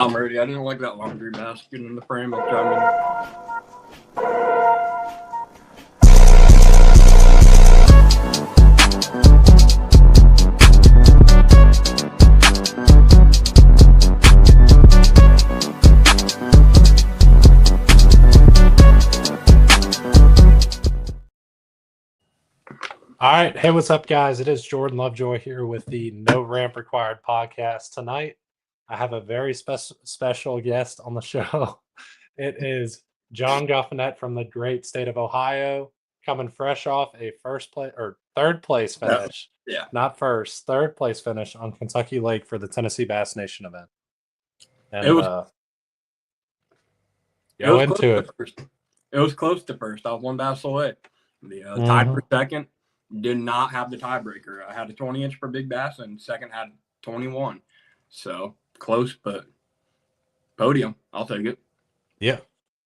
I'm ready. I didn't like that laundry basket in the frame. I'm trying. All right. Hey, what's up, guys? It is Jordan Lovejoy here with the No Ramp Required podcast. Tonight, I have a very special guest on the show. It is John Goffinet from the great state of Ohio, coming fresh off a third place finish. Yeah. Not first, third place finish on Kentucky Lake for the Tennessee Bass Nation event. And It was into it. First. It was close to first. I was one bass away. The tied for second. Did not have the tiebreaker. I had a 20-inch for big bass, and second had 21. So close, but podium. I'll take it. Yeah.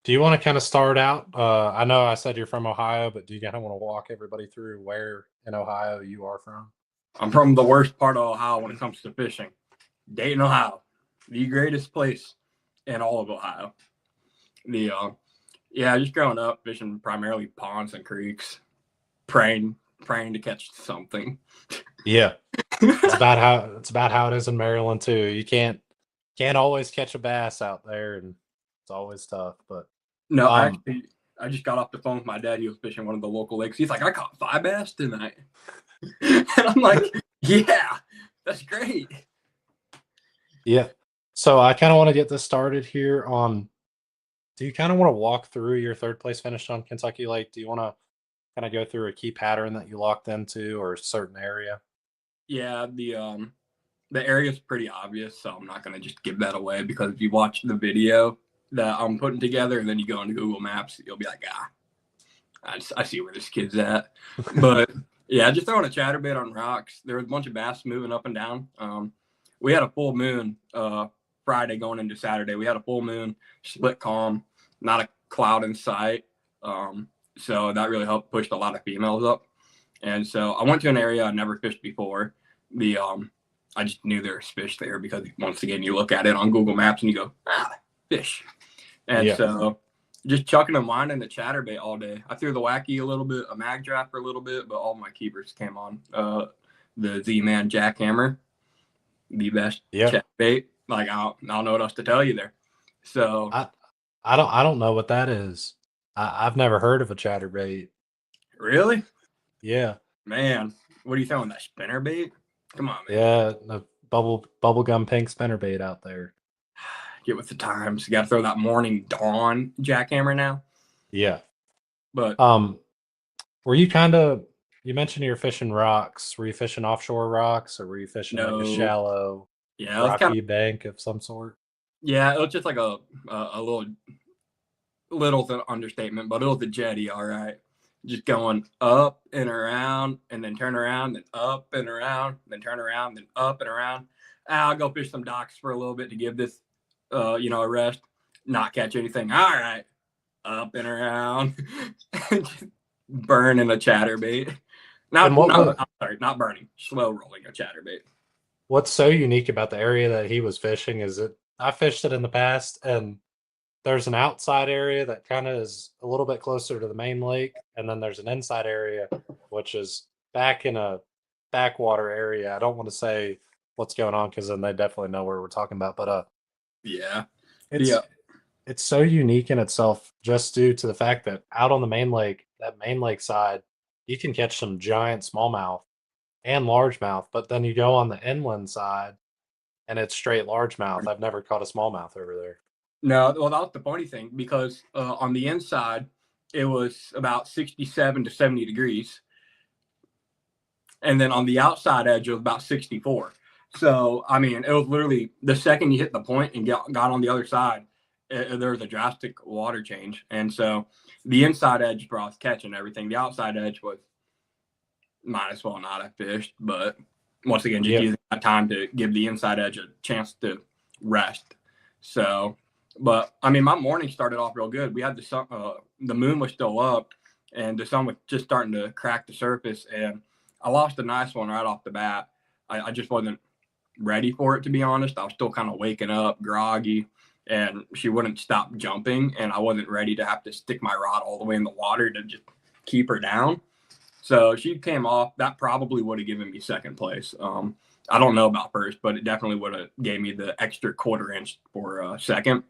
Do you want to kind of start out? I know I said you're from Ohio, but do you kind of want to walk everybody through where in Ohio you are from? I'm from the worst part of Ohio when it comes to fishing. Dayton, Ohio. The greatest place in all of Ohio. Just growing up fishing primarily ponds and creeks, praying to catch something. Yeah. It's about how it is in Maryland too. You can't always catch a bass out there, and it's always tough. But no, actually, I just got off the phone with my dad. He was fishing one of the local lakes. He's like, I caught 5 bass tonight. And I'm like, yeah, that's great. Yeah. So I kind of want to get this started here on, do you kind of want to walk through your third place finish on Kentucky Lake? Do you want to kind of go through a key pattern that you locked into or a certain area? Yeah, the area is pretty obvious, so I'm not going to just give that away, because if you watch the video that I'm putting together and then you go into Google Maps, you'll be like, I see where this kid's at. But yeah, just throwing a chatterbait on rocks. There was a bunch of bass moving up and down. We had a full moon Friday going into Saturday. We had a full moon, split calm, not a cloud in sight. So that really helped push a lot of females up. And so I went to an area I never fished before. I just knew there was fish there because, once again, you look at it on Google Maps and you go, fish. And so just chucking them line in the chatterbait all day. I threw the wacky a little bit, a mag draft for a little bit, but all my keepers came on. The Z-Man jackhammer, the best chatterbait. Like, I don't know what else to tell you there. So I don't know what that is. I've never heard of a chatterbait. Really? Yeah. Man, what are you throwing? That spinnerbait? Come on, man. Yeah, the bubblegum pink spinnerbait out there. Get with the times. You got to throw that morning dawn jackhammer now. Yeah. But were you you mentioned you're fishing rocks. Were you fishing offshore rocks, or were you fishing like a shallow rocky bank of some sort? Yeah, it was just like a little understatement, but it was a jetty, all right. Just going up and around, and then turn around, then up and around, then turn around, then up and around. I'll go fish some docks for a little bit to give this, a rest. Not catch anything. All right, up and around, just burning a chatterbait. Not burning, slow rolling a chatterbait. What's so unique about the area that he was fishing is that I fished it in the past, and there's an outside area that kind of is a little bit closer to the main lake, and then there's an inside area, which is back in a backwater area. I don't want to say what's going on, because then they definitely know where we're talking about. But it's so unique in itself, just due to the fact that out on the main lake, that main lake side, you can catch some giant smallmouth and largemouth, but then you go on the inland side and it's straight largemouth. I've never caught a smallmouth over there. No, well, that was the funny thing, because on the inside, it was about 67 to 70 degrees. And then on the outside edge, it was about 64. So, I mean, it was literally the second you hit the point and got on the other side, there was a drastic water change. And so the inside edge brought catching everything. The outside edge was, might as well not have fished. But once again, just using that time to give the inside edge a chance to rest. So, but I mean, my morning started off real good. We had the sun, the moon was still up, and the sun was just starting to crack the surface. And I lost a nice one right off the bat. I just wasn't ready for it, to be honest. I was still kind of waking up, groggy, and she wouldn't stop jumping, and I wasn't ready to have to stick my rod all the way in the water to just keep her down. So she came off. That probably would have given me second place. I don't know about first, but it definitely would have gave me the extra quarter inch for second.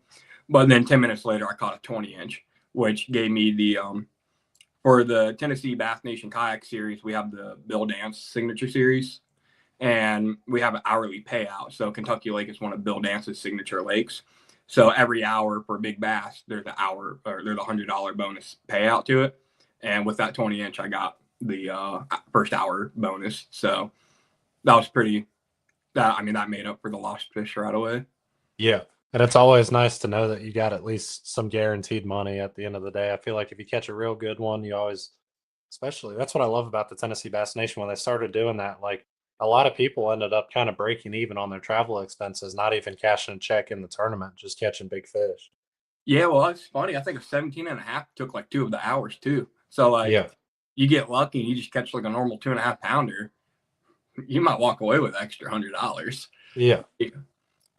But then 10 minutes later, I caught a 20 inch, which gave me the for the Tennessee Bass Nation Kayak Series. We have the Bill Dance Signature Series, and we have an hourly payout. So Kentucky Lake is one of Bill Dance's signature lakes. So every hour for big bass, there's an hour or there's $100 bonus payout to it. And with that 20 inch, I got the first hour bonus. So that was pretty. That made up for the lost fish right away. Yeah. And it's always nice to know that you got at least some guaranteed money at the end of the day. I feel like if you catch a real good one, you always, especially, that's what I love about the Tennessee Bass Nation when they started doing that. Like a lot of people ended up kind of breaking even on their travel expenses, not even cashing a check in the tournament, just catching big fish. Yeah, well, it's funny. I think a 17 and a half took like 2 of the hours too. So like Yeah. you get lucky and you just catch like a normal 2.5 pounder, you might walk away with extra $100. Yeah.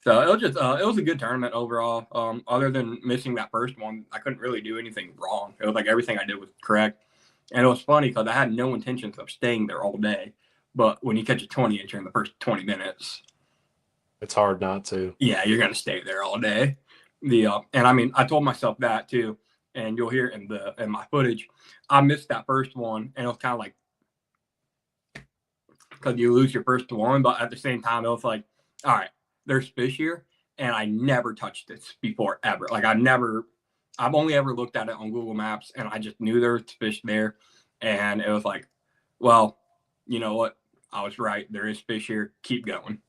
So it was just it was a good tournament overall. Other than missing that first one, I couldn't really do anything wrong. It was like everything I did was correct. And it was funny because I had no intentions of staying there all day. But when you catch a 20 incher in the first 20 minutes, It's hard not to. yeah, you're gonna stay there all day. And I told myself that too, and you'll hear it in my footage. I missed that first one, and it was kind of like because you lose your first one, but at the same time, it was like, all right, there's fish here, and I never touched this before ever. Like I've only ever looked at it on Google Maps, and I just knew there was fish there, and it was like, well, you know what? I was right. There is fish here. Keep going.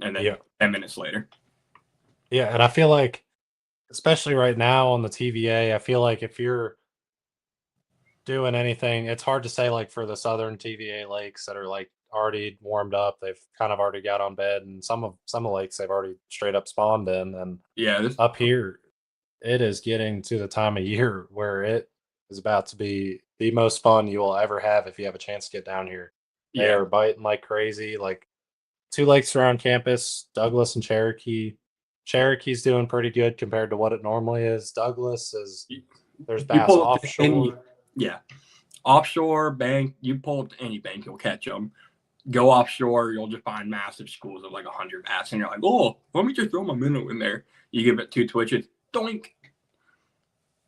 And then Yeah. 10 minutes later. Yeah. And I feel like, especially right now on the TVA, I feel like if you're doing anything, it's hard to say like for the southern TVA lakes that are like already warmed up, they've kind of already got on bed, and some of the lakes they've already straight up spawned in. And Yeah, this up here, it is getting to the time of year where it is about to be the most fun you will ever have if you have a chance to get down here. They yeah. are biting like crazy. Like 2 lakes around campus, Douglas and Cherokee. Cherokee's doing pretty good compared to what it normally is. Douglas is there's You bass pull up to any, offshore. yeah, offshore bank. You pull up to any bank, you'll catch them. Go offshore, you'll just find massive schools of like 100 bass, and you're like, oh, let me just throw my minnow in there. You give it 2 twitches, doink.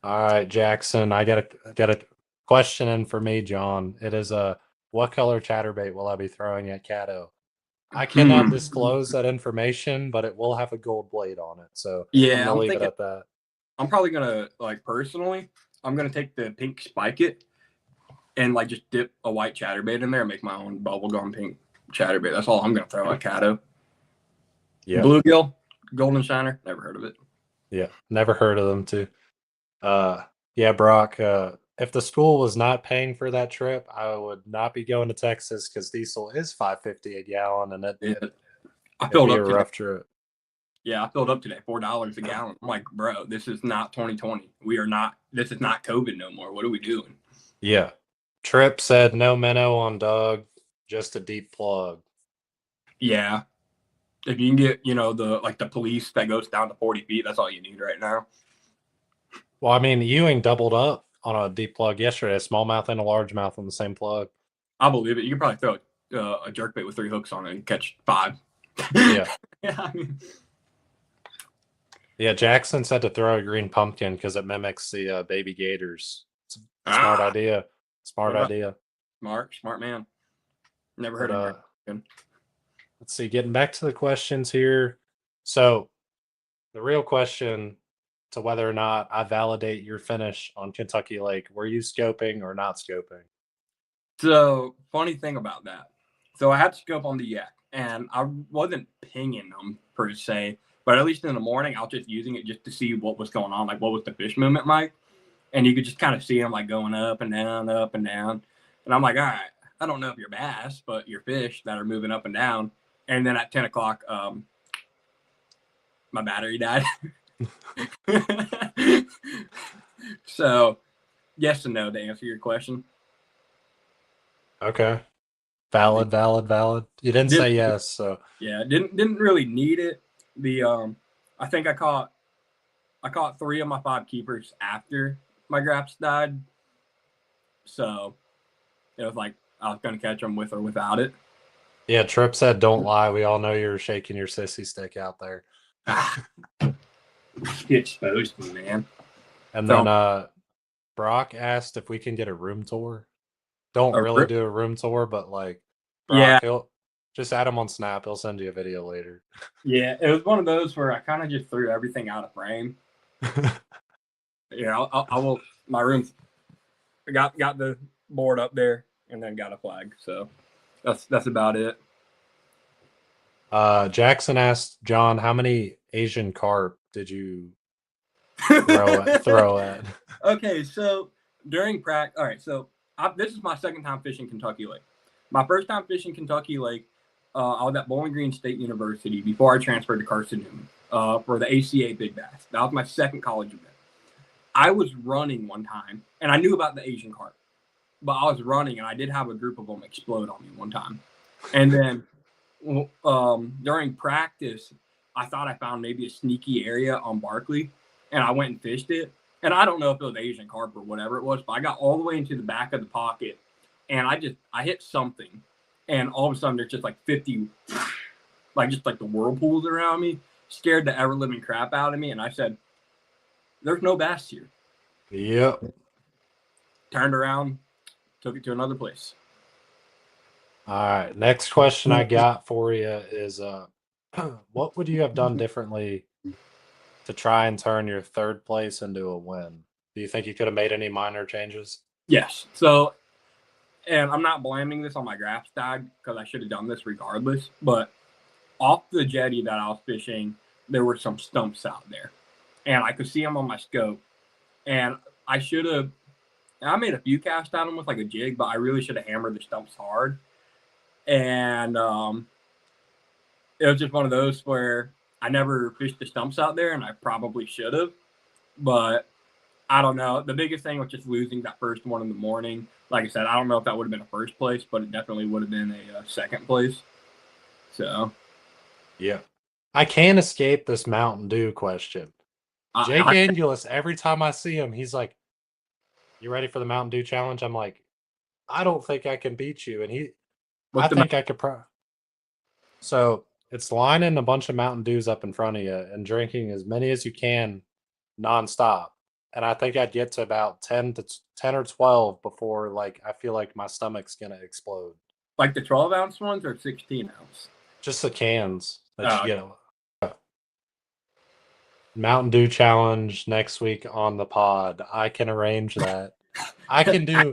All right, Jackson, I got a question in for me, John. It is a what color chatterbait will I be throwing at Caddo? I cannot Hmm. disclose that information, but it will have a gold blade on it. So I'm Yeah, gonna I'm leave it thinking. at that. I'm probably gonna like personally. I'm gonna take the pink spike it and like just dip a white chatterbait in there and make my own bubblegum pink chatterbait. That's all I'm gonna throw at Caddo. Yeah. Bluegill, golden shiner. Never heard of it. Yeah. Never heard of them too. Yeah, Brock, if the school was not paying for that trip, I would not be going to Texas because diesel is 5.50 a gallon, and Yeah, I it'd filled be a up today. rough trip. Yeah, I filled up today, $4 a gallon. I'm like, bro, this is not 2020. We are not. This is not COVID no more. What are we doing? Yeah. Trip said no minnow on Doug, just a deep plug. Yeah, if you can get, the police that goes down to 40 feet, that's all you need right now. Well, I mean, Ewing doubled up on a deep plug yesterday, a smallmouth and a largemouth on the same plug. I believe it. You could probably throw a jerkbait with 3 hooks on it and catch 5. Yeah. Yeah, I mean, Yeah, Jackson said to throw a green pumpkin because it mimics the baby gators. It's a smart idea. Smart idea. smart man. Never But heard of jerk. let's see, getting back to the questions here. So the real question to whether or not I validate your finish on Kentucky Lake, were you scoping or not scoping? So funny thing about that. So I had to scope on the yak, and I wasn't pinging them per se, but at least in the morning, I was just using it just to see what was going on, like what was the fish movement like, and you could just kind of see them like going up and down, up and down, and I'm like, all right, I don't know if you're bass, but you're fish that are moving up and down, and then at 10 o'clock, my battery died. So yes and no to answer your question. Okay. Valid, valid, valid. You didn't say yes, so Yeah, didn't really need it. The I think I caught 3 of my 5 keepers after my graps died, so it was like I was gonna catch them with or without it. yeah. Trip said, "Don't lie." We all know you're shaking your sissy stick out there. He exposed me, man. And So, then Brock asked if we can get a room tour. Don't really do a room tour, but like yeah, Brock, he'll just add him on Snap. He'll send you a video later. yeah, it was one of those where I kind of just threw everything out of frame. Yeah, I will. My room's got the board up there, and then got a flag. So that's about it. Jackson asked John, "How many Asian carp did you throw at?" Okay, so during practice, all right. So this is my second time fishing Kentucky Lake. My first time fishing Kentucky Lake, I was at Bowling Green State University before I transferred to Carson-Newman for the ACA Big Bass. That was my second college event. I was running one time, and I knew about the Asian carp, but I was running, and I did have a group of them explode on me one time. And then during practice, I thought I found maybe a sneaky area on Barkley, and I went and fished it. And I don't know if it was Asian carp or whatever it was, but I got all the way into the back of the pocket, and I hit something, and all of a sudden there's just like 50, like just like the whirlpools around me, scared the ever living crap out of me, and I said, "There's no bass here." Yep. Turned around, took it to another place. All right. Next question I got for you is what would you have done differently to try and turn your third place into a win? Do you think you could have made any minor changes? Yes. So, and I'm not blaming this on my graphs tag because I should have done this regardless, but off the jetty that I was fishing, there were some stumps out there, and I could see them on my scope, and I should have. I made a few casts on them with like a jig, but I really should have hammered the stumps hard. And it was just one of those where I never fished the stumps out there, and I probably should have. But I don't know. The biggest thing was just losing that first one in the morning. Like I said, I don't know if that would have been a first place, but it definitely would have been a second place. So, yeah. I can't escape this Mountain Dew question. Jake Angulis, every time I see him, he's like, "You ready for the Mountain Dew challenge?" I'm like, "I don't think I can beat you." And I think I could So it's lining a bunch of Mountain Dews up in front of you and drinking as many as you can nonstop. And I think I'd get to about 10 or 12 before like I feel like my stomach's gonna explode. like the 12-ounce ones or 16-ounce? Just the cans that you get. Mountain Dew challenge next week on the pod. I can arrange that. I can do.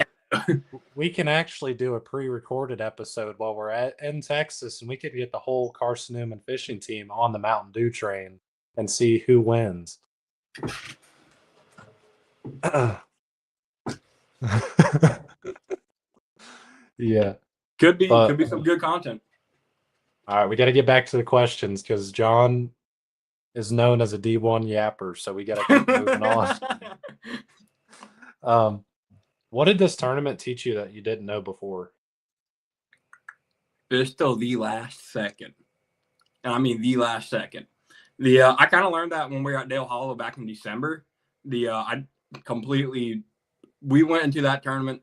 We can actually do a pre-recorded episode while we're in Texas, and we could get the whole Carson-Newman fishing team on the Mountain Dew train and see who wins. Yeah, could be some good content. All right, we got to get back to the questions because John is known as a D1 yapper, so we got to keep moving on. What did this tournament teach you that you didn't know before? Fish till the last second. And I mean the last second. I kind of learned that when we were at Dale Hollow back in December. We went into that tournament.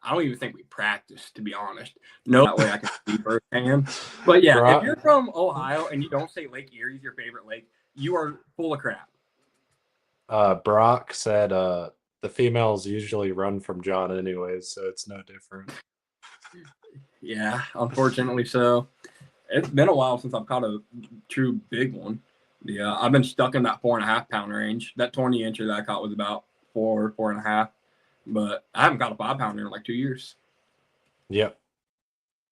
I don't even think we practiced, to be honest. No, that way I can see firsthand. But yeah, Brock, if you're from Ohio and you don't say Lake Erie's your favorite lake, you are full of crap. Brock said the females usually run from John anyways, so it's no different. Yeah, unfortunately so. It's been a while since I've caught a true big one. Yeah, I've been stuck in that 4.5 pound range. That 20-incher that I caught was about 4.5. But I haven't caught a 5 pounder in like 2 years. Yep.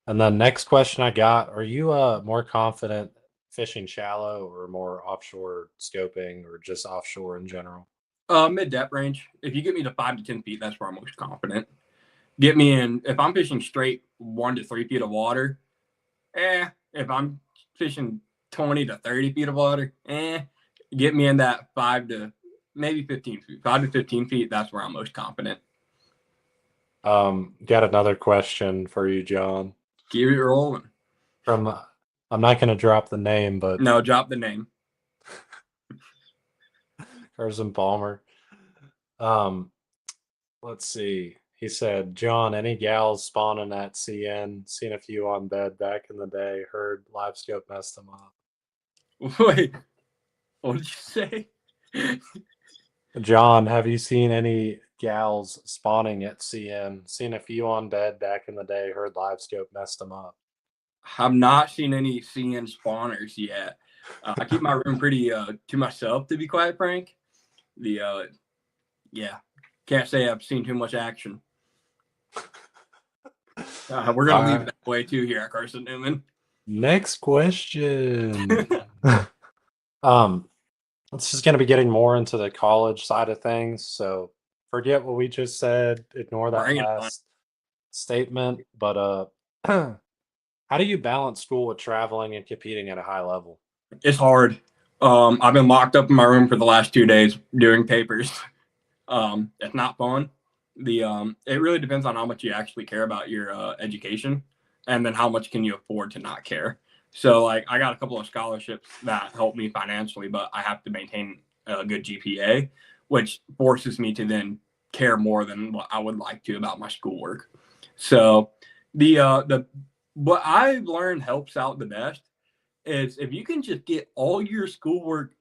And the next question I got, are you more confident fishing shallow or more offshore scoping or just offshore in general? Mid-depth range. If you get me to 5 to 10 feet, that's where I'm most confident. Get me in, if I'm fishing straight 1 to 3 feet of water, if I'm fishing 20 to 30 feet of water, get me in that 5 to maybe 15 feet. 5 to 15 feet, that's where I'm most confident. Got another question for you, John. Keep it rolling. From I'm not going to drop the name, but No, drop the name. Carson Palmer. Um, let's see. He said, John, any gals spawning at CN? Seen a few on bed back in the day. Heard LiveScope messed them up. Wait, what did you say? John, have you seen any gals spawning at CN? Seen a few on bed back in the day. Heard LiveScope messed them up. I've not seen any CN spawners yet. I keep my room pretty to myself, to be quite frank. Yeah, can't say I've seen too much action. We're gonna leave it that way too here at Carson-Newman. Next question. This is going to be getting more into the college side of things, so forget what we just said. Ignore that Bring it on. last statement. But how do you balance school with traveling and competing at a high level? It's hard. I've been locked up in my room for the last 2 days doing papers. It's not fun. It really depends on how much you actually care about your education, and then how much can you afford to not care. So, like, I got a couple of scholarships that help me financially, but I have to maintain a good GPA, which forces me to then care more than what I would like to about my schoolwork. So, the what I've learned helps out the best is if you can just get all your schoolwork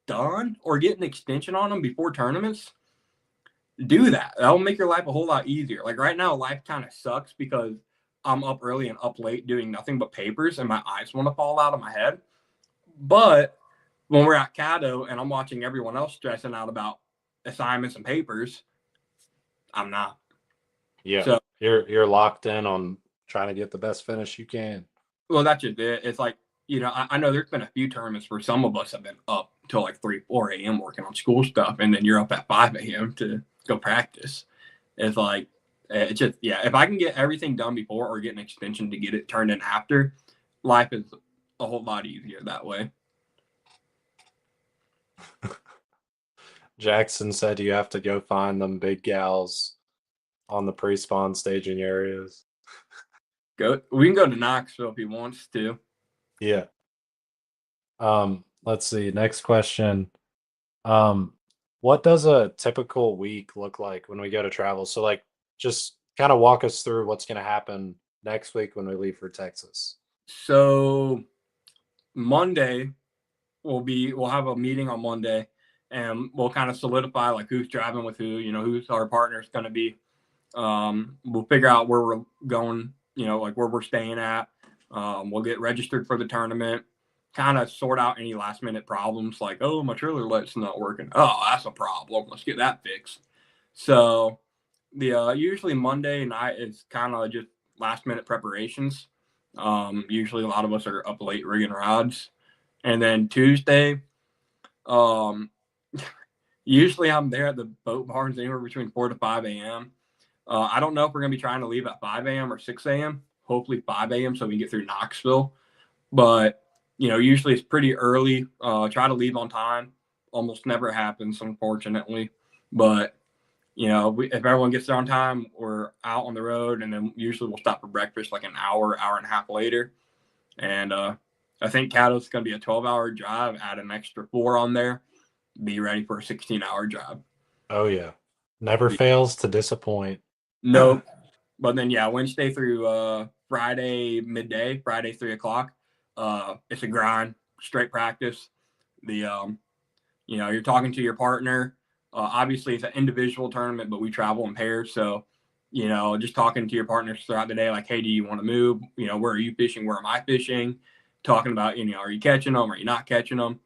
done or get an extension on them before tournaments, do that. That'll make your life a whole lot easier. Like right now, life kind of sucks because I'm up early and up late doing nothing but papers and my eyes want to fall out of my head. But when we're at Caddo and I'm watching everyone else stressing out about assignments and papers, I'm not. Yeah, So, you're locked in on trying to get the best finish you can. well, that's just it. It's like, I know there's been a few tournaments where some of us have been up till like 3, 4 a.m. working on school stuff, and then you're up at 5 a.m. to go practice. It's like, it's just, yeah, if I can get everything done before or get an extension to get it turned in after, life is a whole lot easier that way. Jackson said you have to go find them big gals on the pre-spawn staging areas. We can go to Knoxville if he wants to. Yeah. Let's see. Next question. What does a typical week look like when we go to travel? So like just kind of walk us through what's going to happen next week when we leave for Texas. So Monday we'll have a meeting on Monday, and we'll kind of solidify like who's driving with who, who's our partner's going to be. We'll figure out where we're going, like where we're staying at. We'll get registered for the tournament, kind of sort out any last minute problems like, oh, my trailer light's not working. Oh, that's a problem. Let's get that fixed. So usually Monday night is kind of just last minute preparations. Usually a lot of us are up late rigging rods. And then Tuesday, usually I'm there at the boat barns anywhere between 4 to 5 a.m. I don't know if we're going to be trying to leave at 5 a.m. or 6 a.m. Hopefully 5 a.m. so we can get through Knoxville. But, usually it's pretty early. Try to leave on time. Almost never happens, unfortunately. But, if everyone gets there on time, we're out on the road. And then usually we'll stop for breakfast like an hour and a half later. And I think Caddo's going to be a 12-hour drive. Add an extra 4 on there. Be ready for a 16-hour drive. Oh, yeah. Never fails to disappoint. Nope. But then, yeah, Wednesday through Friday midday, Friday 3 o'clock, it's a grind, straight practice. You're talking to your partner. Obviously, it's an individual tournament, but we travel in pairs. So, just talking to your partners throughout the day, like, hey, do you want to move? Where are you fishing? Where am I fishing? Talking about, are you catching them? Are you not catching them?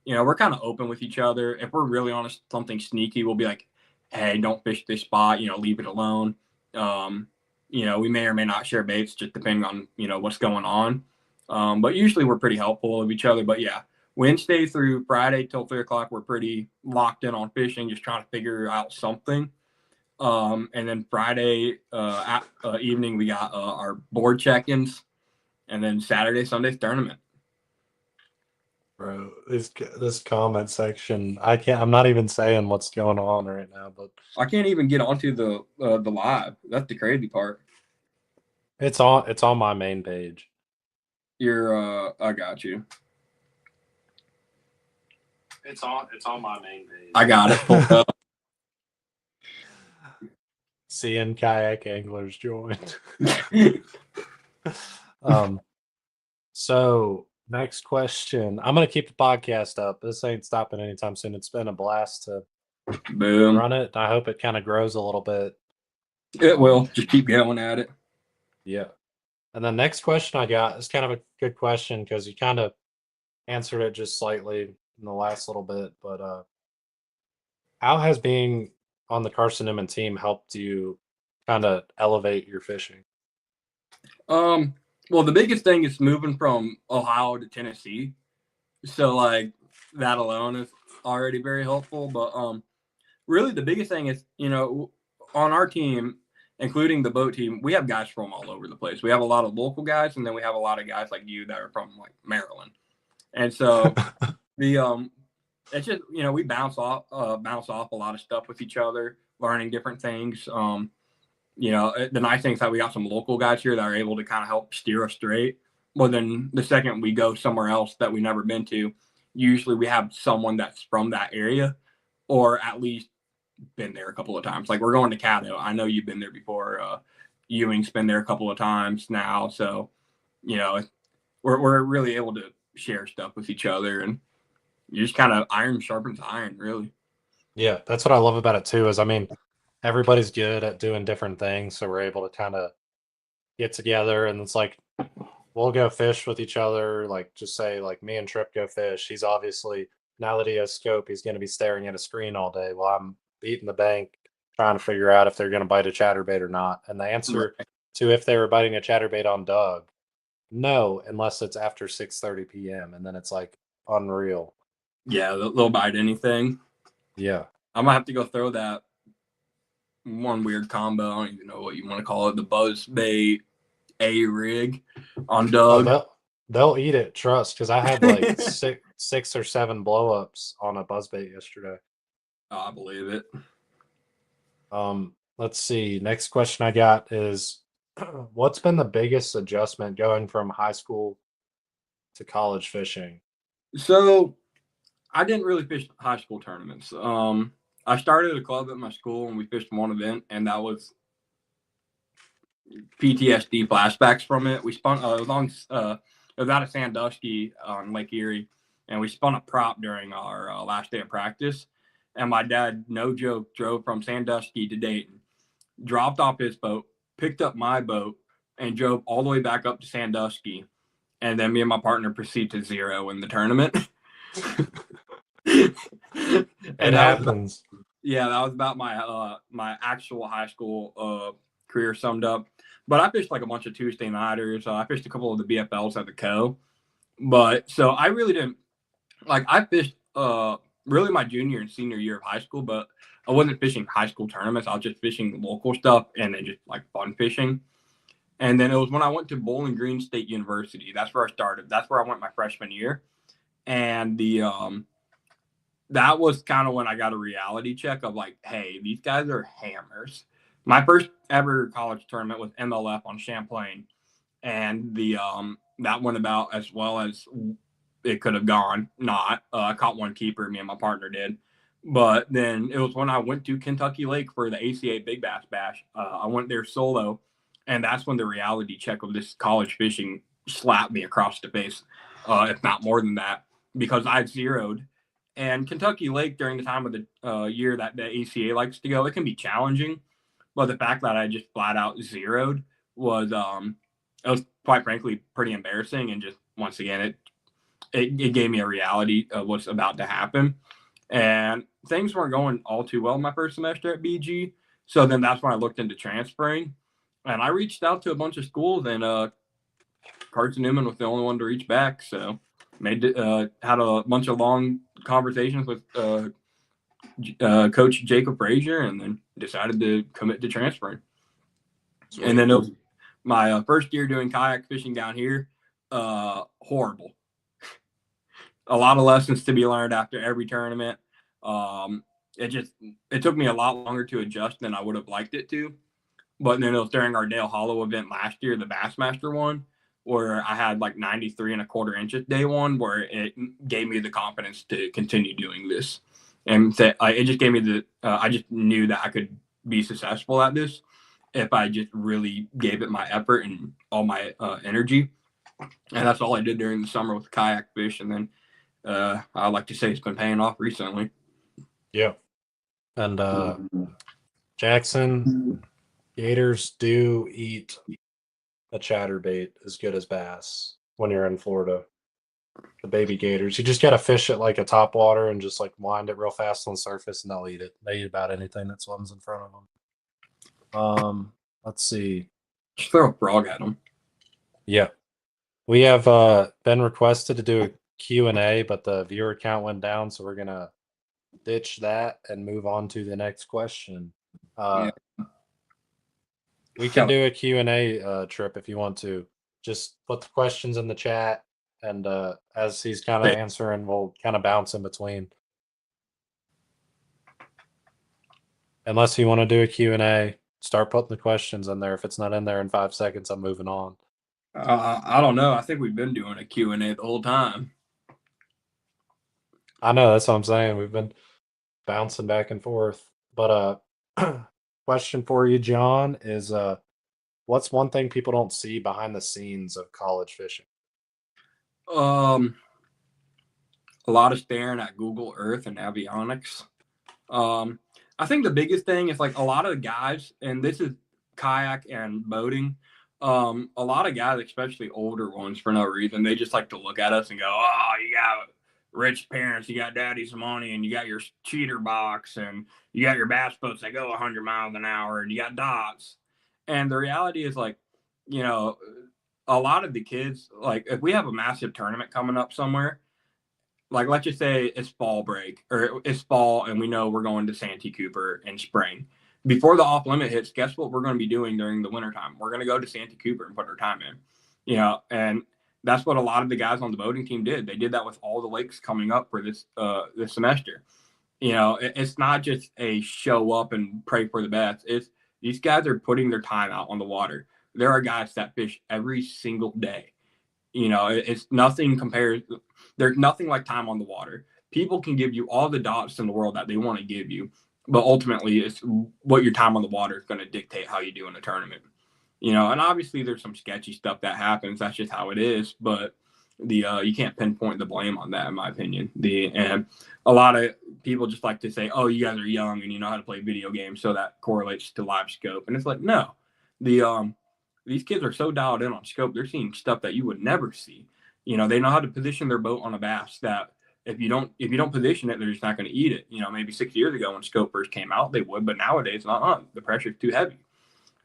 We're kind of open with each other. If we're really on something sneaky, we'll be like, hey, don't fish this spot, leave it alone. We may or may not share baits just depending on, what's going on. But usually we're pretty helpful of each other. But yeah, Wednesday through Friday till 3 o'clock, we're pretty locked in on fishing, just trying to figure out something. And then Friday evening, we got our board check-ins, and then Saturday, Sunday's tournament. Bro, this comment section, I'm not even saying what's going on right now, but I can't even get onto the live. That's the crazy part. It's on my main page. I got you. It's on my main page. I got it pulled up. Seeing kayak anglers joined. So next question. I'm gonna keep the podcast up. This ain't stopping anytime soon. It's been a blast to Boom. run it. I hope it kind of grows a little bit. It will. Just keep going at it. Yeah. And the next question I got is kind of a good question because you kind of answered it just slightly in the last little bit. But how has being on the Carson-Newman team helped you kind of elevate your fishing? Well, the biggest thing is moving from Ohio to Tennessee. So like that alone is already very helpful. But really the biggest thing is, on our team, including the boat team, we have guys from all over the place. We have a lot of local guys, and then we have a lot of guys like you that are from like Maryland. And so the it's just we bounce off a lot of stuff with each other, learning different things. The nice thing is that we got some local guys here that are able to kind of help steer us straight. Well, then the second we go somewhere else that we've never been to, usually we have someone that's from that area, or at least been there a couple of times. Like we're going to Caddo. I know you've been there before. Ewing's been there a couple of times now, so we're really able to share stuff with each other, and you just kind of iron sharpens iron, really. Yeah, that's what I love about it too. Is I mean, everybody's good at doing different things, so we're able to kind of get together, and it's like we'll go fish with each other. Like just say like me and Trip go fish. He's obviously now that he has scope, he's going to be staring at a screen all day while I'm beating the bank trying to figure out if they're going to bite a chatterbait or not. And the answer to if they were biting a chatterbait on Doug, no, unless it's after 6:30 p.m. and then it's like unreal. Yeah, they'll bite anything. Yeah, I'm gonna have to go throw that one weird combo. I don't even know what you want to call it. The buzz bait a rig on Doug. Oh, they'll eat it. Trust, because I had like six or seven blowups on a buzzbait yesterday. I believe it. Let's see. Next question I got is, what's been the biggest adjustment going from high school to college fishing? So I didn't really fish high school tournaments. I started a club at my school and we fished one event, and that was PTSD flashbacks from it. We spun it was out of Sandusky on Lake Erie, and we spun a prop during our last day of practice. And my dad, no joke, drove from Sandusky to Dayton, dropped off his boat, picked up my boat, and drove all the way back up to Sandusky. And then me and my partner proceed to zero in the tournament. It happens. That was about my actual high school career summed up. But I fished like a bunch of Tuesday nighters. I fished a couple of the BFLs at the Co. But so I really didn't I fished really my junior and senior year of high school, but I wasn't fishing high school tournaments. I was just fishing local stuff and then just like fun fishing. And then it was when I went to Bowling Green State University. That's where I started. That's where I went my freshman year. And that was kind of when I got a reality check of like, hey, these guys are hammers. My first ever college tournament was MLF on Champlain, and that went about as well as it could have gone. Not I caught one keeper, me and my partner did, but then it was when I went to Kentucky Lake for the ACA Big Bass Bash. I went there solo, and that's when the reality check of this college fishing slapped me across the face, if not more than that, because I'd zeroed. And Kentucky Lake during the time of the year that the ACA likes to go, it can be challenging. But the fact that I just flat out zeroed was it was quite frankly pretty embarrassing. And just once again, it gave me a reality of what's about to happen. And things weren't going all too well my first semester at BG. So then that's when I looked into transferring. And I reached out to a bunch of schools, and Carson-Newman was the only one to reach back. So had a bunch of long conversations with Coach Jacob Frazier, and then decided to commit to transferring. Sweet. And then it was my first year doing kayak fishing down here. Horrible. A lot of lessons to be learned after every tournament. It took me a lot longer to adjust than I would have liked it to. But then it was during our Dale Hollow event last year, the Bassmaster one, where I had like 93 1/4 inches day one, where it gave me the confidence to continue doing this. And it just gave me I just knew that I could be successful at this if I just really gave it my effort and all my energy. And that's all I did during the summer with kayak fish. And then I like to say it's been paying off recently. Yeah. And Jackson, gators do eat a chatterbait as good as bass when you're in Florida. The baby gators. You just gotta fish it like a top water and just like wind it real fast on the surface and they'll eat it. They eat about anything that swims in front of them. Let's see. Just throw a frog at them. Yeah. We have been requested to do a Q&A, but the viewer count went down, so we're gonna ditch that and move on to the next question. Yeah. We can do a Q&A trip if you want to. Just put the questions in the chat, and as he's kind of answering, we'll kind of bounce in between. Unless you want to do a Q&A, start putting the questions in there. If it's not in there in 5 seconds, I'm moving on. I don't know. I think we've been doing a Q&A the whole time. I know, that's what I'm saying. We've been bouncing back and forth. But question for you, John, is what's one thing people don't see behind the scenes of college fishing? A lot of staring at Google Earth and avionics. I think the biggest thing is like a lot of the guys, and this is kayak and boating. A lot of guys, especially older ones, for no reason, they just like to look at us and go, "Oh, you got rich parents, you got daddy's money, and you got your cheater box, and you got your bass boats that go 100 miles an hour, and you got dots." And the reality is, like, you know, a lot of the kids, like, if we have a massive tournament coming up somewhere, like let's just say it's fall break or it's fall and we know we're going to Santee Cooper in spring. Before the off limit hits, guess what we're going to be doing during the wintertime? We're going to go to Santee Cooper and put our time in. And that's what a lot of the guys on the boating team did. They did that with all the lakes coming up for this semester. It's not just a show up and pray for the best. It's these guys are putting their time out on the water. There are guys that fish every single day. It's nothing compared. There's nothing like time on the water. People can give you all the dots in the world that they want to give you, but ultimately it's what your time on the water is going to dictate how you do in a tournament. And obviously there's some sketchy stuff that happens. That's just how it is. But you can't pinpoint the blame on that, in my opinion. And a lot of people just like to say, "Oh, you guys are young and you know how to play video games, so that correlates to live scope." And it's like, no, these kids are so dialed in on scope, they're seeing stuff that you would never see. They know how to position their boat on a bass that if you don't position it, they're just not going to eat it. Maybe 6 years ago when scope first came out, they would, but nowadays not. The pressure's too heavy.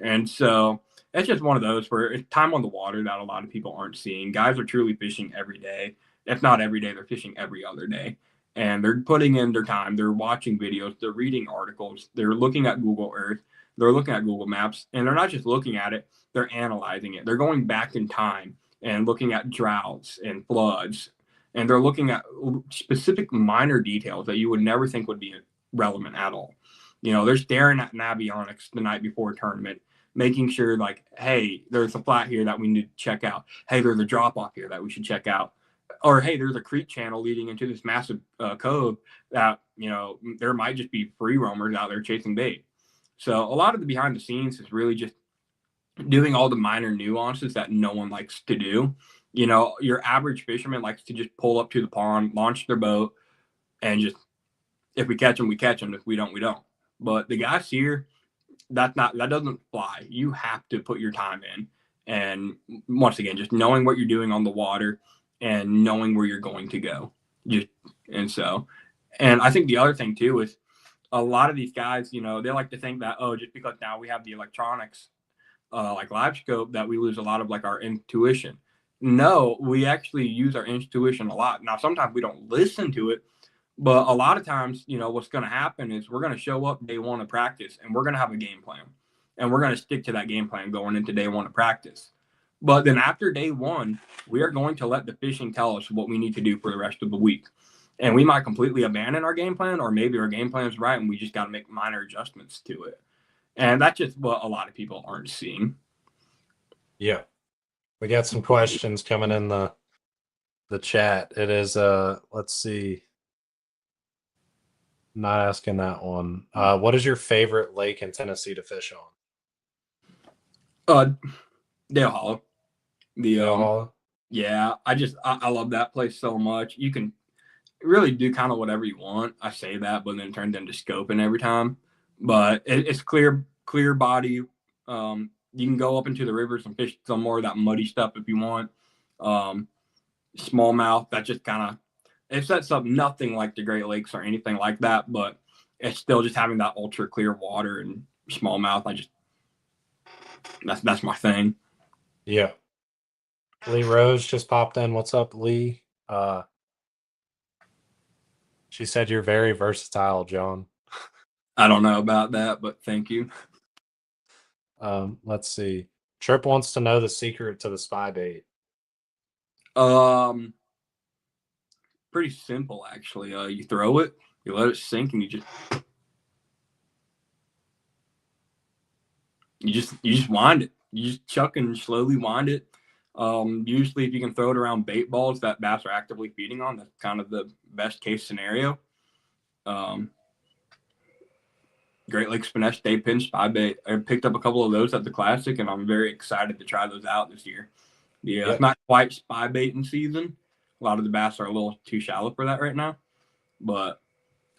And so it's just one of those where it's time on the water that a lot of people aren't seeing. Guys are truly fishing every day. If not every day, they're fishing every other day. And they're putting in their time. They're watching videos. They're reading articles. They're looking at Google Earth. They're looking at Google Maps. And they're not just looking at it. They're analyzing it. They're going back in time and looking at droughts and floods. And they're looking at specific minor details that you would never think would be relevant at all. They're staring at navionics the night before a tournament, making sure like, hey, there's a flat here that we need to check out. Hey, there's a drop off here that we should check out. Or, hey, there's a creek channel leading into this massive cove that, there might just be free roamers out there chasing bait. So a lot of the behind the scenes is really just doing all the minor nuances that no one likes to do. Your average fisherman likes to just pull up to the pond, launch their boat, and just, if we catch them, we catch them. If we don't, we don't. But the guys here, that doesn't fly. You have to put your time in. And once again, just knowing what you're doing on the water and knowing where you're going to go. And I think the other thing too is a lot of these guys, they like to think that, oh, just because now we have the electronics, like live scope, that we lose a lot of like our intuition. No, we actually use our intuition a lot. Now, sometimes we don't listen to it, but a lot of times, what's going to happen is we're going to show up day one of practice and we're going to have a game plan and we're going to stick to that game plan going into day one of practice. But then after day one, we are going to let the fishing tell us what we need to do for the rest of the week. And we might completely abandon our game plan, or maybe our game plan is right and we just got to make minor adjustments to it. And that's just what a lot of people aren't seeing. Yeah. We got some questions coming in the chat. It is let's see. Not asking that one. What is your favorite lake in Tennessee to fish on? Dale Hollow. The Dale Hollow? Yeah, I love that place so much. You can really do kind of whatever you want. I say that, but then it turns into scoping every time. But it's clear body. You can go up into the rivers and fish some more of that muddy stuff if you want. Smallmouth, that just kind of it sets up nothing like the Great Lakes or anything like that, but it's still just having that ultra clear water and smallmouth. That's my thing. Yeah. Lee Rose just popped in. What's up, Lee? She said you're very versatile, John. I don't know about that, but thank you. Let's see. Trip wants to know the secret to the spy bait. Pretty simple actually. You throw it, you let it sink, and you just wind it. You just chuck and slowly wind it. Usually, if you can throw it around bait balls that bass are actively feeding on, that's kind of the best case scenario. Great Lakes Finesse Day Pin Spy Bait. I picked up a couple of those at the Classic, and I'm very excited to try those out this year. Yeah, It's not quite spy baiting season. A lot of the bass are a little too shallow for that right now. But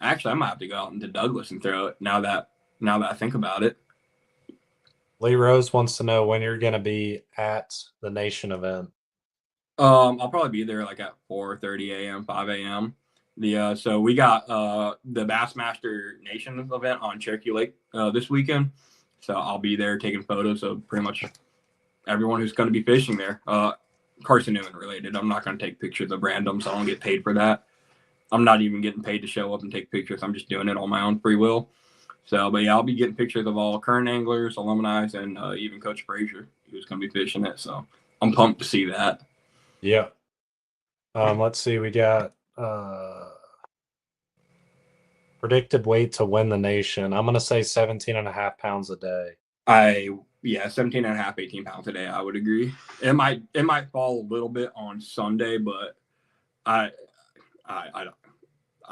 actually, I might have to go out into Douglas and throw it now that I think about it. Lee Rose wants to know when you're going to be at the Nation event. I'll probably be there like at 4:30 a.m., 5 a.m. So we got the Bassmaster Nation event on Cherokee Lake this weekend. So I'll be there taking photos of pretty much everyone who's going to be fishing there. Carson-Newman related. I'm not going to take pictures of randoms. I don't get paid for that. I'm not even getting paid to show up and take pictures. I'm just doing it on my own free will. So, but yeah, I'll be getting pictures of all current anglers, alumni, and even Coach Frazier, who's going to be fishing it. So I'm pumped to see that. Yeah. Let's see. We got predicted weight to win the Nation. I'm going to say 17 and a half pounds a day. 17 and a half, 18 pounds a day. I would agree. It might fall a little bit on Sunday, but I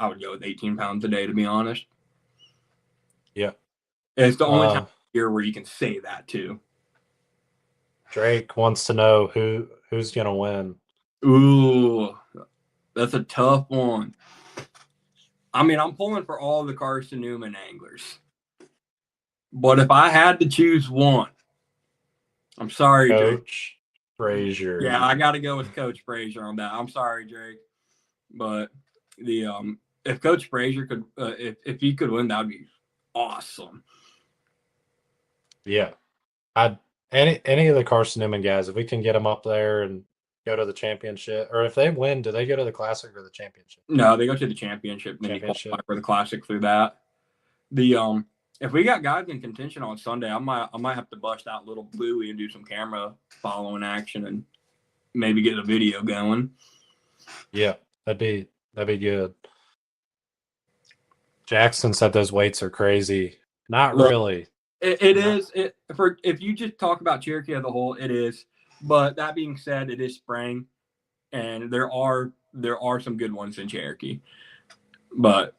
would go with 18 pounds a day, to be honest. Yeah. It's the only time of year where you can say that too. Drake wants to know who's going to win. Ooh, that's a tough one. I mean, I'm pulling for all the Carson-Newman anglers. But if I had to choose one, I'm sorry, Coach Drake. Frazier. Yeah, I got to go with Coach Frazier on that. I'm sorry, Drake. But if Coach Frazier could, if he could win, that'd be awesome. Yeah, any of the Carson-Newman guys, if we can get them up there and go to the championship, or if they win, do they go to the Classic or the championship? No, they go to the championship. And then you qualify for the Classic through that. If we got guys in contention on Sunday, I might have to bust out Little Bluey and do some camera following action and maybe get a video going. Yeah, that'd be good. Jackson said those weights are crazy. Not really. It is. If you just talk about Cherokee as a whole, it is. But that being said, it is spring, and there are some good ones in Cherokee. But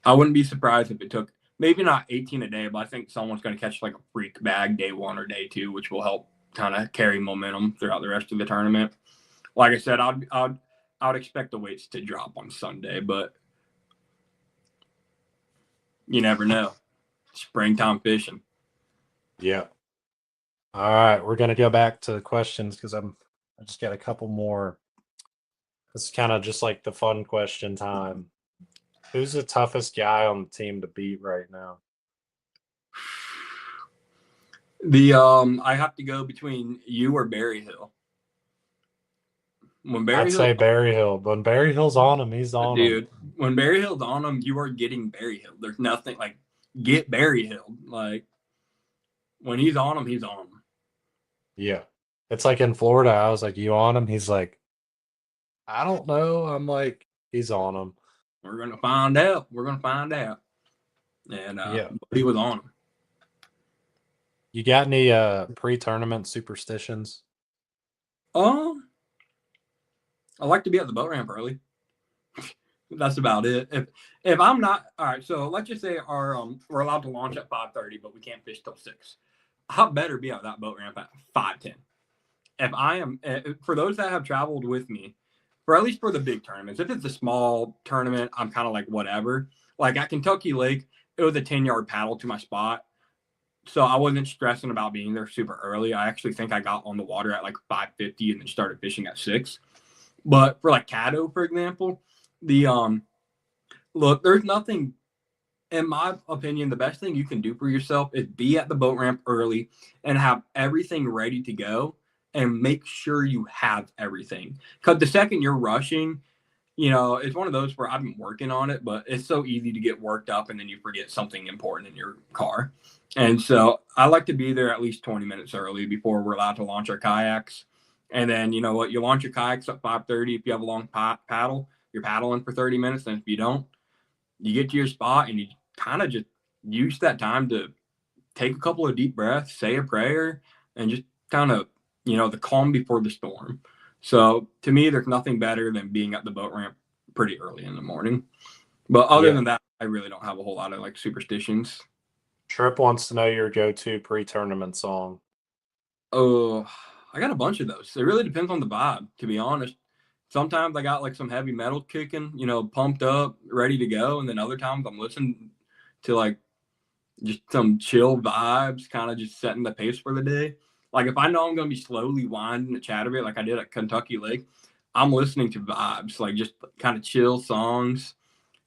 I wouldn't be surprised if it took maybe not 18 a day, but I think someone's going to catch like a freak bag day 1 or day 2, which will help kind of carry momentum throughout the rest of the tournament. Like I said, I'd expect the weights to drop on Sunday, but you never know. Springtime fishing. Yeah. All right, we're gonna go back to the questions because I just got a couple more. It's kind of just like the fun question time. Who's the toughest guy on the team to beat right now? I have to go between you or Berryhill. I'd say Berryhill. When Berryhill's on him, he's on him. Dude, when Berryhill's on him, you are getting Berryhill. There's nothing like get Berryhill. Like when he's on him, he's on him. Yeah. It's like in Florida, I was like, you on him? He's like, I don't know. I'm like, he's on him. We're gonna find out. And yeah, he was on him. You got any pre-tournament superstitions? Um, I like to be at the boat ramp early. That's about it. If I'm not all right, so let's just say our we're allowed to launch at 5:30, but we can't fish till 6. I better be at that boat ramp at 5:10. If I am for those that have traveled with me, for at least for the big tournaments, if it's a small tournament, I'm kind of like whatever. Like at Kentucky Lake, it was a 10-yard paddle to my spot. So I wasn't stressing about being there super early. I actually think I got on the water at like 5:50 and then started fishing at 6. But for like Caddo, for example, the look, there's nothing, in my opinion, the best thing you can do for yourself is be at the boat ramp early and have everything ready to go and make sure you have everything. Because the second you're rushing, it's one of those where I've been working on it, but it's so easy to get worked up and then you forget something important in your car. And so I like to be there at least 20 minutes early before we're allowed to launch our kayaks. And then, you know what, you launch your kayaks at 5:30. If you have a long paddle, you're paddling for 30 minutes. And if you don't, you get to your spot and you kind of just use that time to take a couple of deep breaths, say a prayer, and just kind of, the calm before the storm. So to me, there's nothing better than being at the boat ramp pretty early in the morning. But other than that, I really don't have a whole lot of like superstitions. Trip wants to know your go-to pre-tournament song. Oh, I got a bunch of those. It really depends on the vibe, to be honest. Sometimes I got like some heavy metal kicking, pumped up, ready to go. And then other times I'm listening to like just some chill vibes, kind of just setting the pace for the day. Like if I know I'm going to be slowly winding at Chatterbait like I did at Kentucky Lake, I'm listening to vibes, like just kind of chill songs,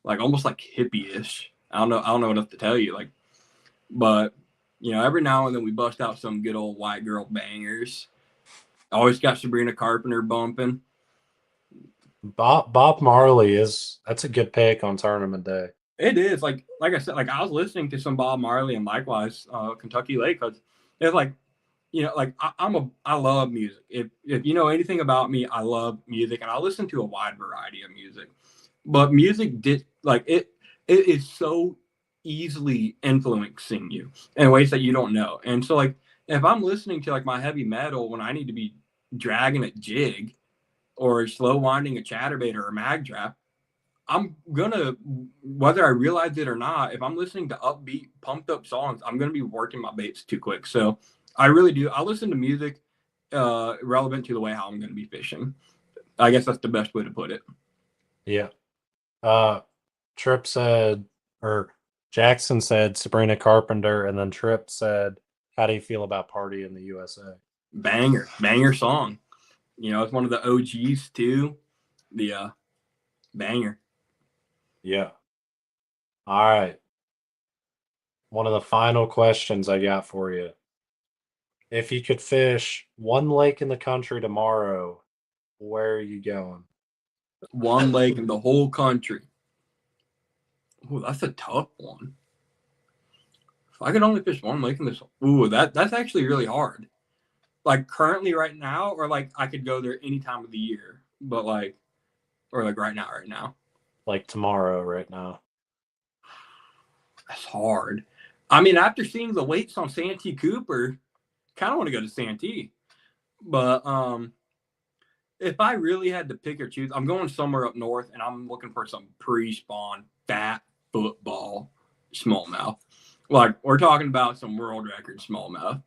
like almost like hippie-ish. I don't know what else to tell you. Like, but every now and then we bust out some good old white girl bangers. Always got Sabrina Carpenter bumping. Bob Marley that's a good pick on tournament day. It is like I said, like I was listening to some Bob Marley and likewise Kentucky Lake because it's like like I love music. If you know anything about me, I love music and I listen to a wide variety of music. But music did like it is so easily influencing you in ways that you don't know. And so like if I'm listening to like my heavy metal when I need to be dragging a jig or slow winding a chatterbait or a mag draft, I'm gonna, whether I realize it or not, if I'm listening to upbeat, pumped up songs, I'm gonna be working my baits too quick. So I really do. I listen to music relevant to the way how I'm gonna be fishing. I guess that's the best way to put it. Yeah. Trip said, or Jackson said Sabrina Carpenter, and then Trip said, "How do you feel about Party in the USA?" Banger song. It's one of the OGs too. The banger. Yeah. All right. One of the final questions I got for you. If you could fish one lake in the country tomorrow, where are you going? One lake in the whole country. Ooh, that's a tough one. If I could only fish one lake in this, that's actually really hard. Like currently right now, or like I could go there any time of the year, but like, or like right now. Like tomorrow, right now. That's hard. I mean, after seeing the weights on Santee Cooper, kind of want to go to Santee. But if I really had to pick or choose, I'm going somewhere up north, and I'm looking for some pre-spawn fat football smallmouth. Like we're talking about some world record smallmouth.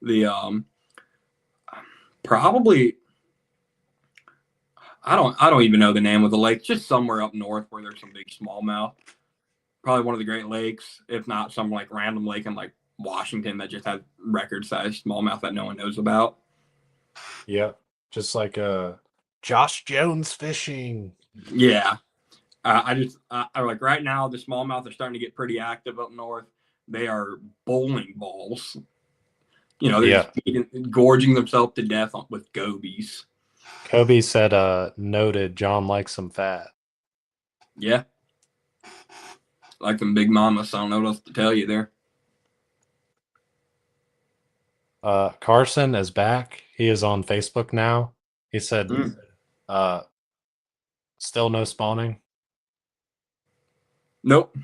The probably I don't even know the name of the lake. Just somewhere up north where there's some big smallmouth. Probably one of the Great Lakes, if not some like random lake in like Washington that just has record-sized smallmouth that no one knows about. Yeah, just like Josh Jones fishing. Yeah, I like right now the smallmouth are starting to get pretty active up north. They are bowling balls. They're just gorging themselves to death with gobies. Kobe said, noted John likes some fat. Yeah. Like them big mamas. I don't know what else to tell you there. Carson is back. He is on Facebook now. He said, still no spawning. Nope.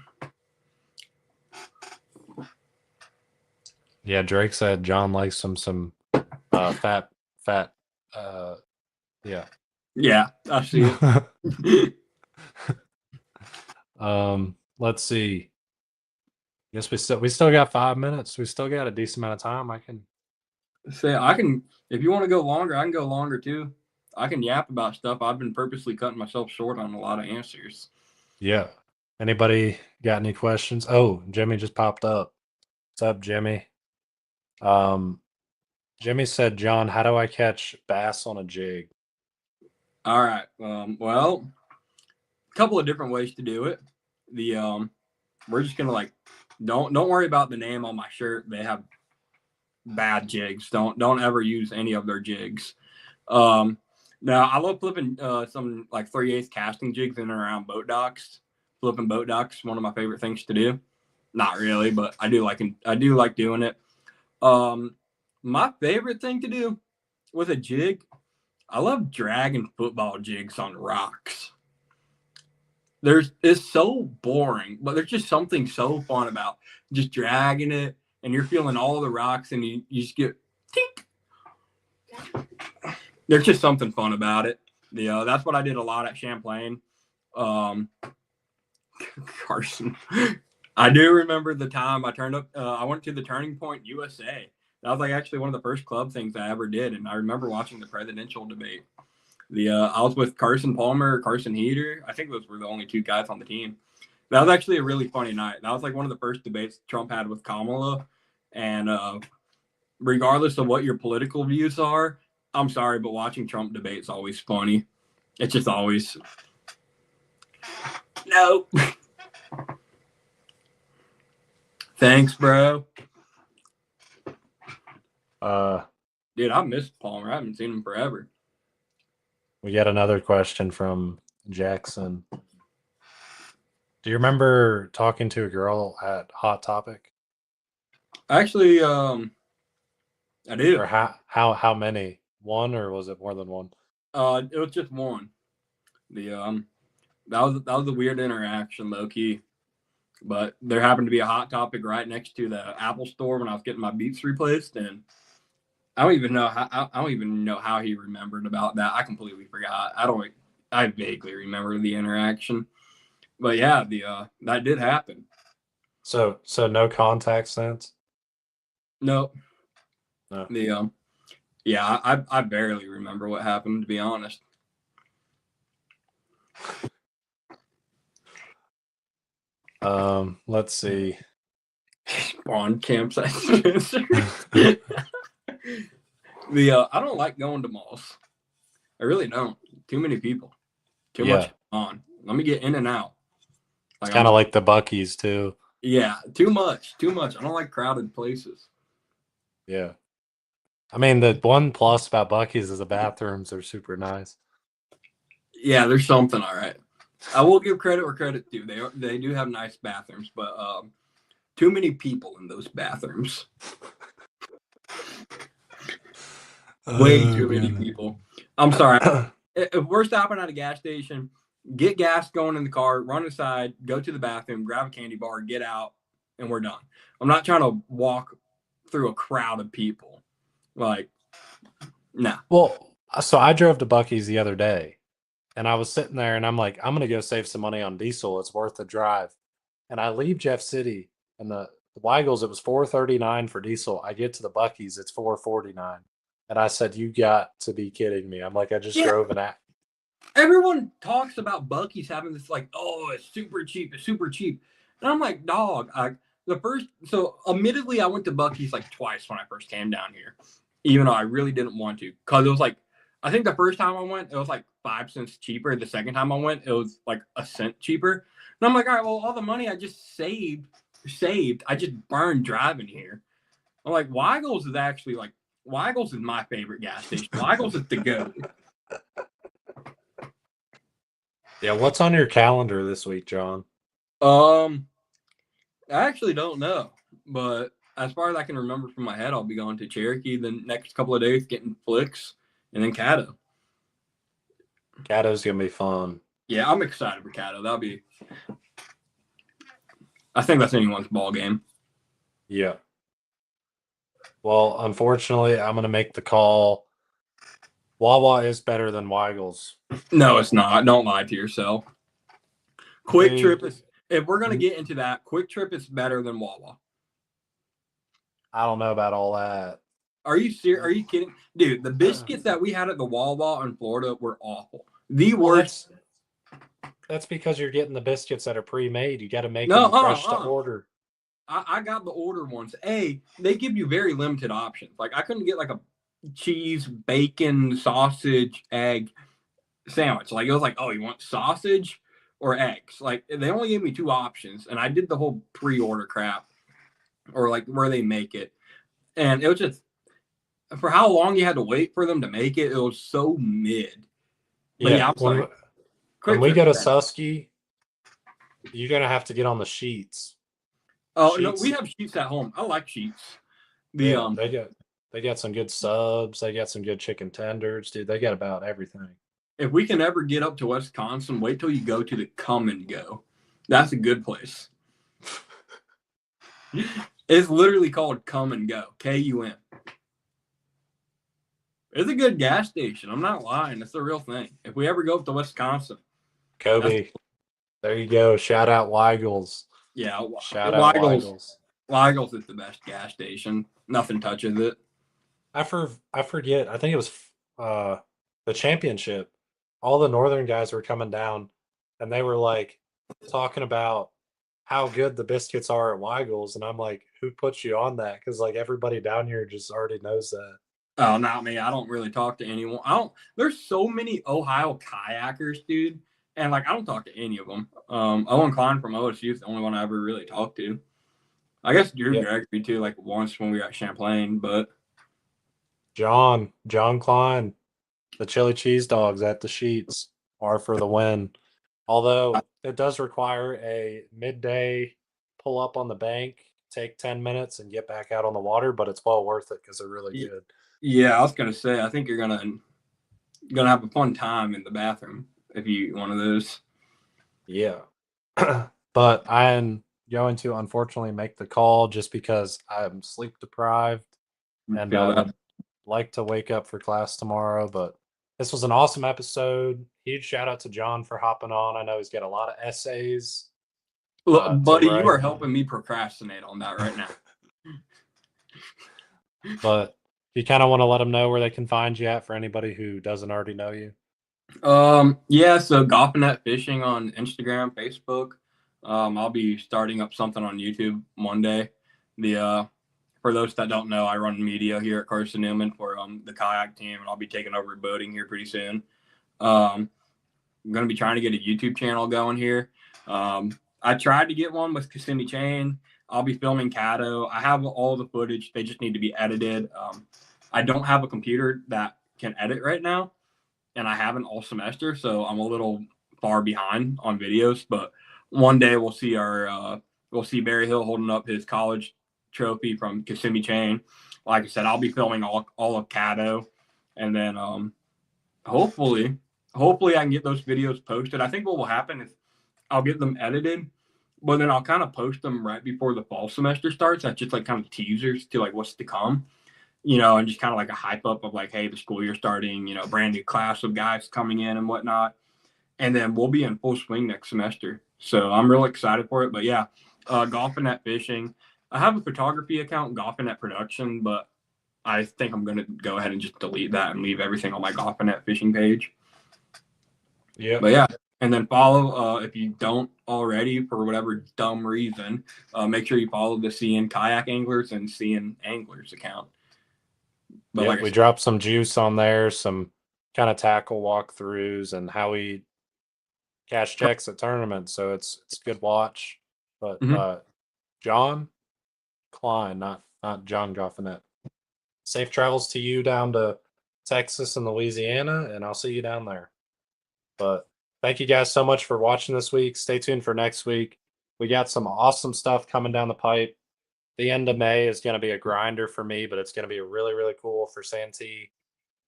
Yeah, Drake said John likes some fat yeah. Yeah, I see it. Let's see. Guess we still got 5 minutes. We still got a decent amount of time. I can Say I can if you want to go longer, I can go longer too. I can yap about stuff. I've been purposely cutting myself short on a lot of answers. yeah. Anybody got any questions? Oh, Jimmy just popped up. What's up, Jimmy? Um Jimmy said, John, how do I catch bass on a jig? All right. Well, a couple of different ways to do it. The we're just gonna like don't worry about the name on my shirt. They have bad jigs. Don't ever use any of their jigs. Um, Now I love flipping some like 3/8 casting jigs in and around boat docks. Flipping boat docks, one of my favorite things to do. Not really, but I do like doing it. Um, my favorite thing to do with a jig, I love dragging football jigs on rocks. It's so boring, but there's just something so fun about just dragging it, and you're feeling all the rocks, and you just get tink. There's just something fun about it. That's what I did a lot at Champlain. Um, Carson, I do remember the time I turned up. I went to the Turning Point USA. That was like actually one of the first club things I ever did, and I remember watching the presidential debate. I was with Carson Palmer, Carson Heater. I think those were the only two guys on the team. That was actually a really funny night. That was like one of the first debates Trump had with Kamala. And regardless of what your political views are, I'm sorry, but watching Trump debates always funny. It's just always no. Thanks, bro. Dude, I missed Palmer. I haven't seen him forever. We got another question from Jackson. Do you remember talking to a girl at Hot Topic? Actually, I do. Or how many? One, or was it more than one? It was just one. That was a weird interaction, low key. But there happened to be a Hot Topic right next to the Apple store when I was getting my Beats replaced, and I don't even know how he remembered about that. I completely forgot. I vaguely remember the interaction, but yeah, that did happen. So no contact since? No, No. Yeah, I barely remember what happened, to be honest. Let's see. Spawn campsite. I don't like going to malls. I really don't. Too many people. Too much on. Let me get in and out. It's kind of like the Buc-ee's too. Yeah, too much. I don't like crowded places. Yeah. I mean, the one plus about Buc-ee's is the bathrooms are super nice. Yeah, there's something all right. I will give credit where credit's due. They do have nice bathrooms, but too many people in those bathrooms. Way too many people. I'm sorry. If we're stopping at a gas station, get gas going in the car, run inside, go to the bathroom, grab a candy bar, get out, and we're done. I'm not trying to walk through a crowd of people. Like, nah. Well, so I drove to Buc-ee's the other day, and I was sitting there, and I'm like, I'm gonna go save some money on diesel. It's worth the drive. And I leave Jeff City, and the Weigels, it was $4.39 for diesel. I get to the Buc-ee's, it's $4.49. And I said, you got to be kidding me. I'm like, I just drove an act. Everyone talks about Buc-ee's having this like, oh, it's super cheap. And I'm like, dog, admittedly, I went to Buc-ee's like twice when I first came down here, even though I really didn't want to. Because it was like, I think the first time I went, it was like 5 cents cheaper. The second time I went, it was like a cent cheaper. And I'm like, all right, well, all the money I just saved, I just burned driving here. I'm like, Weigel's is my favorite gas station. Weigel's is the go. Yeah, what's on your calendar this week, John? I actually don't know, but as far as I can remember from my head, I'll be going to Cherokee the next couple of days, getting flicks, and then Caddo. Caddo's gonna be fun. Yeah, I'm excited for Caddo. I think that's anyone's ball game. Yeah. Well, unfortunately, I'm going to make the call. Wawa is better than Weigel's. No, it's not. Don't lie to yourself. Quick Dude, Trip is, if we're gonna get into that, Quick Trip is better than Wawa. I don't know about all that. Are you serious? Are you kidding, dude? The biscuits that we had at the Wawa in Florida were awful. The Well, worst. that's because you're getting the biscuits that are pre-made. You got to make No, them fresh to order. I got the order ones. They give you very limited options. Like I couldn't get like a cheese, bacon, sausage, egg sandwich. Like it was like, oh, you want sausage or eggs? Like they only gave me two options, and I did the whole pre-order crap or like where they make it, and it was just for how long you had to wait for them to make it. It was so mid. But yeah, Yeah, I'm sorry. when Quick we go to Trip's better. Susky, you're gonna have to get on the sheets. Oh no, we Sheets, have sheets at home. I like sheets. The yeah, they got some good subs. They got some good chicken tenders, dude. They got about everything. if we can ever get up to Wisconsin, wait till you go to the Come and Go. That's a good place. It's literally called Come and Go. KUM. It's a good gas station. I'm not lying. It's the real thing. If we ever go up to Wisconsin, Kobe, there you go. Shout out Weigel's. yeah, Shout out Weigel's. Weigel's is the best gas station. Nothing touches it. I forget. I think it was the championship. All the northern guys were coming down, and they were like talking about how good the biscuits are at Weigel's, and I'm like, who put you on that? Because like everybody down here just already knows that. Oh, not me. I don't really talk to anyone. I don't. There's so many Ohio kayakers, dude, and like I don't talk to any of them. Owen Klein from OSU is the only one I ever really talked to. I guess Drew Yeah, Gregory too, like once when we were at Champlain, but John Klein, the chili cheese dogs at the sheets are for the win. Although it does require a midday pull up on the bank, take 10 minutes and get back out on the water, but it's well worth it because they're really good. yeah, I was gonna say I think you're gonna have a fun time in the bathroom if you eat one of those. Yeah. But I'm going to unfortunately make the call just because I'm sleep deprived and Feel I that? would like to wake up for class tomorrow. But this was an awesome episode. Huge shout out to John for hopping on. I know he's got a lot of essays Look, to buddy, you are write, helping me procrastinate on that right now. but you kind of want to let them know where they can find you at for anybody who doesn't already know you. Yeah, so Goffinett Fishing on Instagram, Facebook. I'll be starting up something on YouTube one day. The For those that don't know, I run media here at Carson-Newman for the kayak team, and I'll be taking over boating here pretty soon. I'm gonna be trying to get a YouTube channel going here. I tried to get one with Kissimmee Chain. I'll be filming Caddo. I have all the footage. They just need to be edited. I don't have a computer that can edit right now, and I haven't all semester, so I'm a little far behind on videos. But one day we'll see Barry Hill holding up his college trophy from Kissimmee Chain. Like I said, I'll be filming all of Caddo, and then hopefully I can get those videos posted. I think what will happen is I'll get them edited, but then I'll kind of post them right before the fall semester starts. That's just like kind of teasers to like what's to come, and just kind of like a hype up of like, hey, the school year starting, brand new class of guys coming in and whatnot. And then we'll be in full swing next semester. So I'm really excited for it. But yeah, Goffinett Fishing. I have a photography account, Goffinett Production, but I think I'm going to go ahead and just delete that and leave everything on my Goffinett Fishing page. Yeah. But yeah, and then follow, if you don't already, for whatever dumb reason, make sure you follow the CN Kayak Anglers and CN Anglers account. But Yeah, like I we said, dropped some juice on there, some kind of tackle walkthroughs and how we cash checks at tournaments. So it's a good watch. But mhm. John Klein, not John Goffinet. Safe travels to you down to Texas and Louisiana, and I'll see you down there. But thank you guys so much for watching this week. Stay tuned for next week. We got some awesome stuff coming down the pipe. The end of May is going to be a grinder for me, but it's going to be really, really cool for Santee.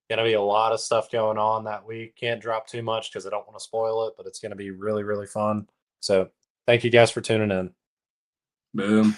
Going to be a lot of stuff going on that week. Can't drop too much because I don't want to spoil it, but it's going to be really, really fun. So thank you guys for tuning in. Boom.